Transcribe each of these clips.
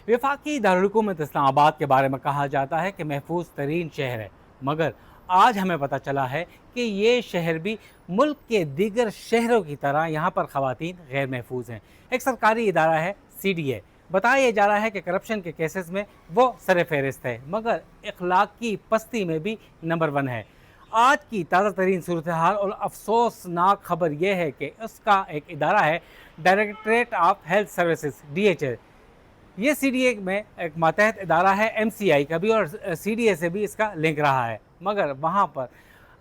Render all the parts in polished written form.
वफाकी दारुलहुकूमत इस्लामाबाद के बारे में कहा जाता है कि महफूज तरीन शहर है, मगर आज हमें पता चला है कि ये शहर भी मुल्क के दीगर शहरों की तरह यहाँ पर ख़वातीन गैर महफूज हैं। एक सरकारी इदारा है CDA, बताया जा रहा है कि करप्शन के केसेस में वो सर फहरिस्त है, मगर इखलाक की पस्ती में भी नंबर 1 है। आज की ताज़ा तरीन सूरत हाल और अफसोसनाक खबर यह है कि उसका एक इदारा है, directorate of health services DHS। ये CDA में एक मातहत इदारा है MCI का भी, और CDA से भी इसका लिंक रहा है। मगर वहाँ पर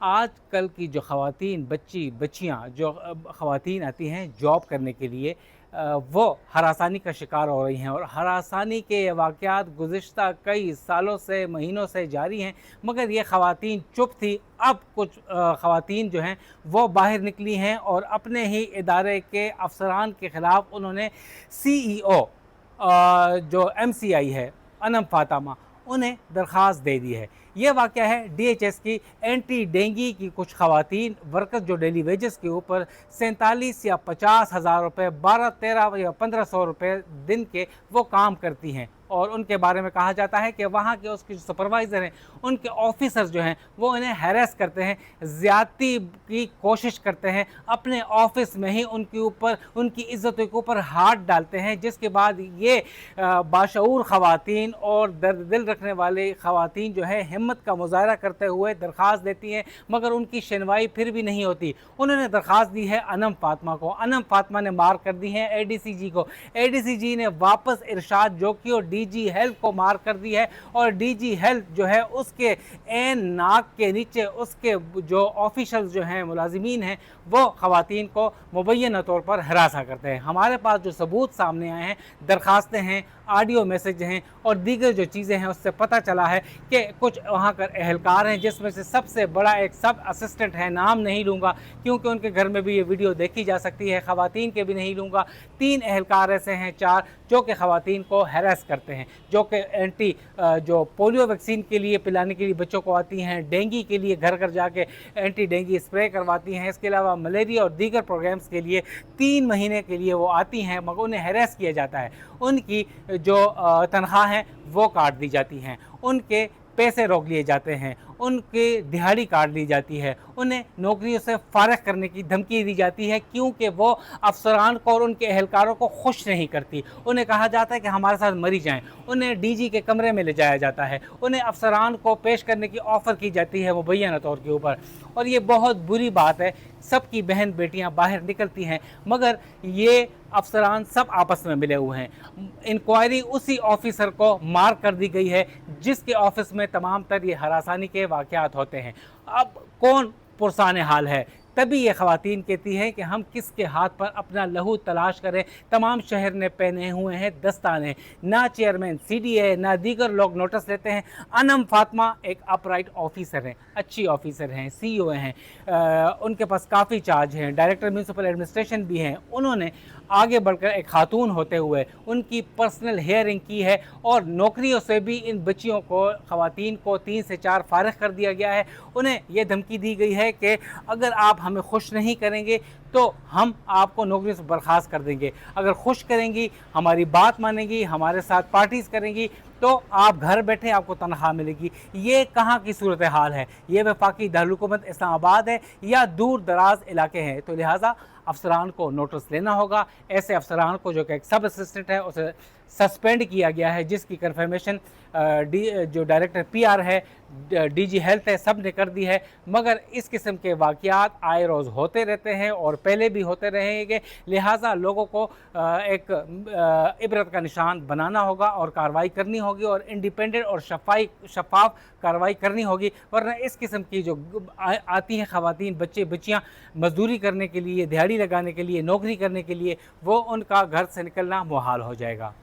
आज कल की जो ख़वातीन बच्चियाँ जो ख़वातीन आती हैं जॉब करने के लिए, वो हरासानी का शिकार हो रही हैं, और हरासानी के वाक़यात गुज़िश्ता कई सालों से महीनों से जारी हैं। मगर ये ख़वातीन चुप थी। अब कुछ ख़वातीन जो हैं वो बाहर निकली हैं और अपने ही इदारे के अफसरान के ख़िलाफ़ उन्होंने CEO जो MCI है अनम फातिमा, उन्हें दरख्वास्त दे दी है। ये वाक़या है DHS की एंटी डेंगी की कुछ ख़वातीन वर्कर्स जो डेली वेजेस के ऊपर 47 या 50 हज़ार रुपये, 12, 13 या 1500 रुपये दिन के वो काम करती हैं, और उनके बारे में कहा जाता है कि वहाँ के उसके जो सुपरवाइज़र हैं, उनके ऑफिसर्स जो हैं वो इन्हें हैरेस करते हैं, ज़्यादती की कोशिश करते हैं, अपने ऑफिस में ही उनके ऊपर, उनकी इज़्ज़तों के ऊपर हाथ डालते हैं। जिसके बाद ये बाशऊर ख़वातीन और दर्द दिल रखने वाले ख़वातीन जो है हिम्मत का मुज़ाहरा करते हुए दरख्वास्त देती हैं, मगर उनकी सुनवाई फिर भी नहीं होती। उन्होंने दरख्वास्त दी है अनम फातिमा को, अनम फातिमा ने मार कर दी है ADCG को, ADCG ने वापस इरशाद जोकी और DG हेल्थ को मार कर दी है, और DG हेल्थ जो है उसके एन नाक के नीचे उसके जो ऑफिशल्स जो हैं, मुलाजिमीन हैं, वो ख़वातीन को मुबैना तौर पर हरासा करते हैं। हमारे पास जो सबूत सामने आए हैं, दरखास्तें हैं, ऑडियो मैसेज हैं और दीगर जो चीज़ें हैं, उससे पता चला है कि कुछ वहाँ कर एहलकार हैं, जिसमें से सबसे बड़ा एक सब असिस्टेंट है, नाम नहीं लूँगा क्योंकि उनके घर में भी ये वीडियो देखी जा सकती है, ख़वातीन के भी नहीं लूँगा। 3 एहलकार ऐसे हैं, 4 जो कि ख़वातीन को हैरेस करते हैं, जो कि एंटी जो पोलियो वैक्सीन के लिए पिलाने के लिए बच्चों को आती हैं, डेंगी के लिए घर घर जाके एंटी डेंगी स्प्रे करवाती हैं, इसके अलावा मलेरिया और दीगर प्रोग्राम्स के लिए 3 महीने के लिए वो आती हैं, मगर उन्हें हैरेस किया जाता है। उनकी जो तनख्वाह हैं वो काट दी जाती हैं, उनके पैसे रोक लिए जाते हैं, उनकी दिहाड़ी काट ली जाती है, उन्हें नौकरियों से फारिग करने की धमकी दी जाती है, क्योंकि वो अफसरान को और उनके एहलकारों को खुश नहीं करती। उन्हें कहा जाता है कि हमारे साथ मरी जाएं, उन्हें DG के कमरे में ले जाया जाता है, उन्हें अफसरान को पेश करने की ऑफ़र की जाती है मुबैना तौर के ऊपर। और ये बहुत बुरी बात है, सबकी बहन बेटियां बाहर निकलती हैं, मगर ये अफसरान सब आपस में मिले हुए हैं। इंक्वायरी उसी ऑफिसर को मार कर दी गई है जिसके ऑफिस में तमाम तर ये हरासानी के वाक़यात होते हैं। अब कौन पुरसान हाल है? तभी ये ख़वातीन कहती हैं कि हम किसके हाथ पर अपना लहू तलाश करें। तमाम शहर ने पहने हुए हैं दस्ताने, ना चेयरमैन CDA ना दीगर लोग नोटिस लेते हैं। अनम फातिमा एक अपराइट ऑफिसर हैं, अच्छी ऑफिसर हैं, CEO हैं, उनके पास काफ़ी चार्ज हैं, डायरेक्टर म्यूनसिपल एडमिनिस्ट्रेशन भी हैं। उन्होंने आगे बढ़कर एक खातून होते हुए उनकी पर्सनल हेयरिंग की है, और नौकरियों से भी इन बच्चियों को, ख़वातीन को 3 से 4 फारिग कर दिया गया है। उन्हें यह धमकी दी गई है कि अगर आप हमें खुश नहीं करेंगे तो हम आपको नौकरी से बर्खास्त कर देंगे, अगर खुश करेंगी, हमारी बात मानेंगी, हमारे साथ पार्टीज़ करेंगी, तो आप घर बैठे आपको तनख्वाह मिलेगी। ये कहाँ की सूरत हाल है? ये वफाकी दारुलहुकूमत इस्लामाबाद है या दूर दराज इलाके हैं? तो लिहाजा अफसरान को नोटिस लेना होगा। ऐसे अफसरान को, जो कि एक सब असिस्टेंट है, उसे सस्पेंड किया गया है, जिसकी कन्फर्मेशन जो डायरेक्टर PR है, DG हेल्थ है, सब ने कर दी है। मगर इस किस्म के वाक़यात आए रोज़ होते रहते हैं और पहले भी होते रहेंगे। लिहाजा लोगों को एक इबरत का निशान बनाना होगा और कार्रवाई करनी होगी, और इंडिपेंडेंट और शफाफ कार्रवाई करनी होगी, वरना इस किस्म की जो आती हैं ख़वातीन, बच्चियाँ मजदूरी करने के लिए, दिहाड़ी लगाने के लिए, नौकरी करने के लिए, वो उनका घर से निकलना मुहाल हो जाएगा।